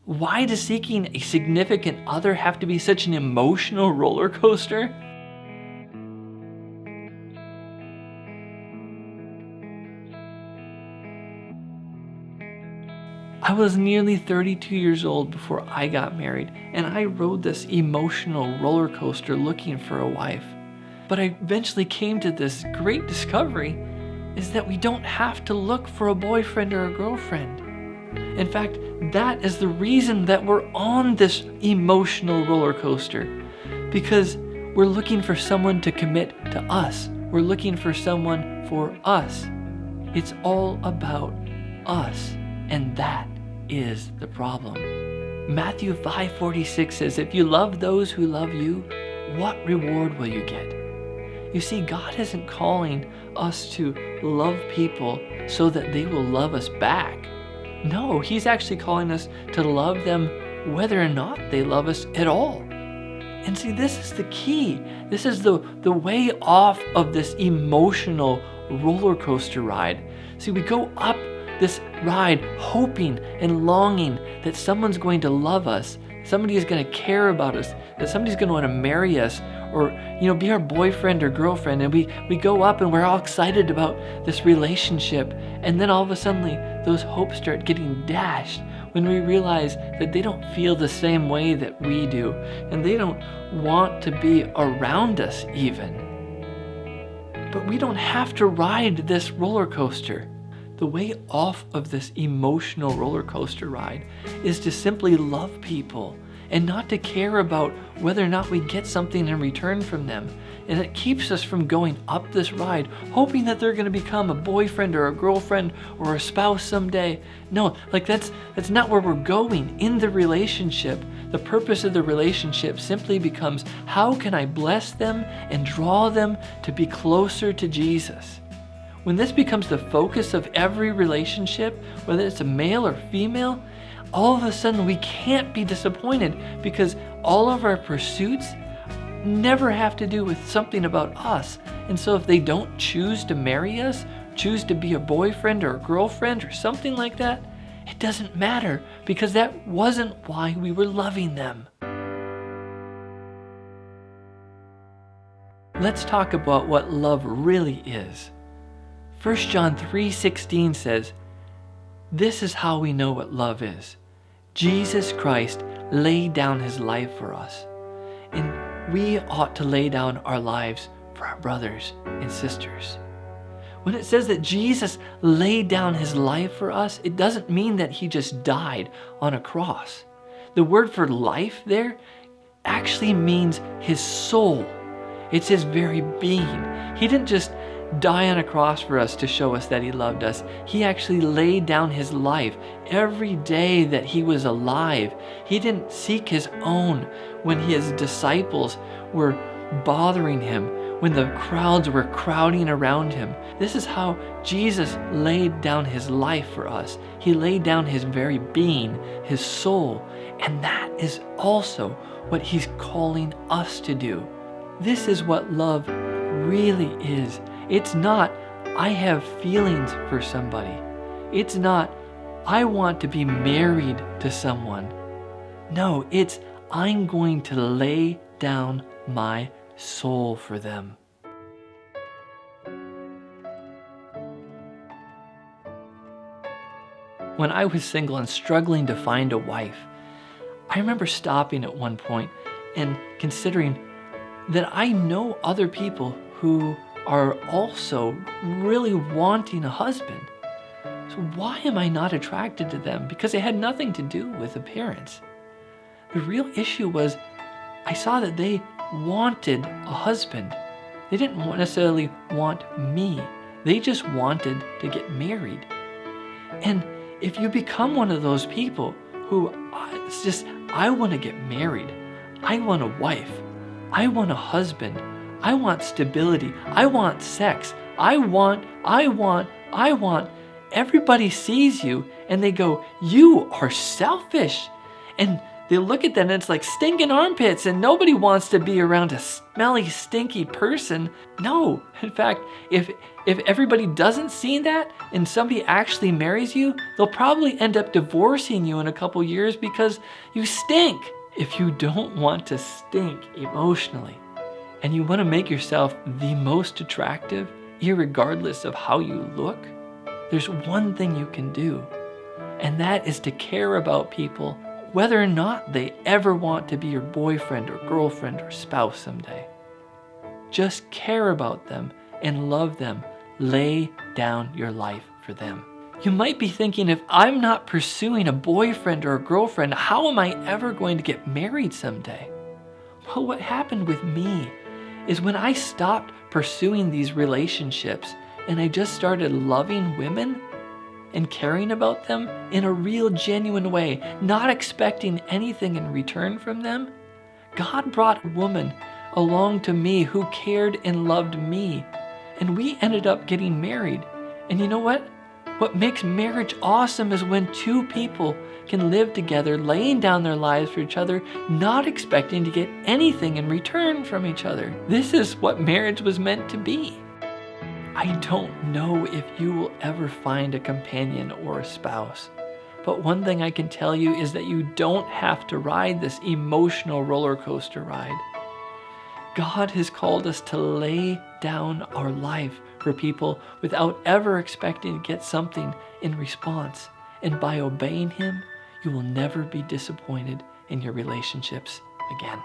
Why does seeking a significant other have to be such an emotional roller coaster? I was nearly 32 years old before I got married, and I rode this emotional roller coaster looking for a wife. But I eventually came to this great discovery is that we don't have to look for a boyfriend or a girlfriend. In fact, that is the reason that we're on this emotional roller coaster, because we're looking for someone to commit to us. We're looking for someone for us. It's all about us, and that is the problem. Matthew 5:46 says, if you love those who love you, what reward will you get? You see, God isn't calling us to love people so that they will love us back. No, He's actually calling us to love them whether or not they love us at all. And see, this is the key. This is the way off of this emotional roller coaster ride. See, we go up this ride hoping and longing that someone's going to love us, somebody is going to care about us, that somebody's going to want to marry us or be our boyfriend or girlfriend, and we go up and we're all excited about this relationship, and then all of a sudden those hopes start getting dashed when we realize that they don't feel the same way that we do, and they don't want to be around us even. But we don't have to ride this roller coaster. The way off of this emotional roller coaster ride is to simply love people and not to care about whether or not we get something in return from them. And it keeps us from going up this ride, hoping that they're going to become a boyfriend or a girlfriend or a spouse someday. No, that's not where we're going in the relationship. The purpose of the relationship simply becomes, how can I bless them and draw them to be closer to Jesus? When this becomes the focus of every relationship, whether it's a male or female, all of a sudden we can't be disappointed, because all of our pursuits never have to do with something about us. And so if they don't choose to marry us, choose to be a boyfriend or a girlfriend or something like that, it doesn't matter, because that wasn't why we were loving them. Let's talk about what love really is. 1 John 3:16 says, this is how we know what love is. Jesus Christ laid down His life for us, and we ought to lay down our lives for our brothers and sisters. When it says that Jesus laid down His life for us, it doesn't mean that He just died on a cross. The word for life there actually means His soul. It's His very being. He didn't just die on a cross for us to show us that He loved us. He actually laid down His life every day that He was alive. He didn't seek His own when His disciples were bothering Him, when the crowds were crowding around Him. This is how Jesus laid down His life for us. He laid down His very being, His soul, and that is also what He's calling us to do. This is what love really is. It's not, I have feelings for somebody. It's not, I want to be married to someone. No, it's, I'm going to lay down my soul for them. When I was single and struggling to find a wife, I remember stopping at one point and considering that I know other people who are also really wanting a husband. So why am I not attracted to them? Because it had nothing to do with appearance. The real issue was I saw that they wanted a husband. They didn't necessarily want me. They just wanted to get married. And if you become one of those people who it's just, I want to get married, I want a wife, I want a husband, I want stability, I want sex, I want. Everybody sees you and they go, you are selfish. And they look at that and it's like stinking armpits, and nobody wants to be around a smelly, stinky person. No, in fact, if everybody doesn't see that and somebody actually marries you, they'll probably end up divorcing you in a couple years because you stink. If you don't want to stink emotionally and you want to make yourself the most attractive, irregardless of how you look, there's one thing you can do, and that is to care about people whether or not they ever want to be your boyfriend or girlfriend or spouse someday. Just care about them and love them. Lay down your life for them. You might be thinking, if I'm not pursuing a boyfriend or a girlfriend, how am I ever going to get married someday? Well, what happened with me is when I stopped pursuing these relationships and I just started loving women and caring about them in a real, genuine way, not expecting anything in return from them, God brought a woman along to me who cared and loved me, and we ended up getting married. And you know what? What makes marriage awesome is when two people can live together, laying down their lives for each other, not expecting to get anything in return from each other. This is what marriage was meant to be. I don't know if you will ever find a companion or a spouse, but one thing I can tell you is that you don't have to ride this emotional roller coaster ride. God has called us to lay down our life for people without ever expecting to get something in response. And by obeying Him, you will never be disappointed in your relationships again.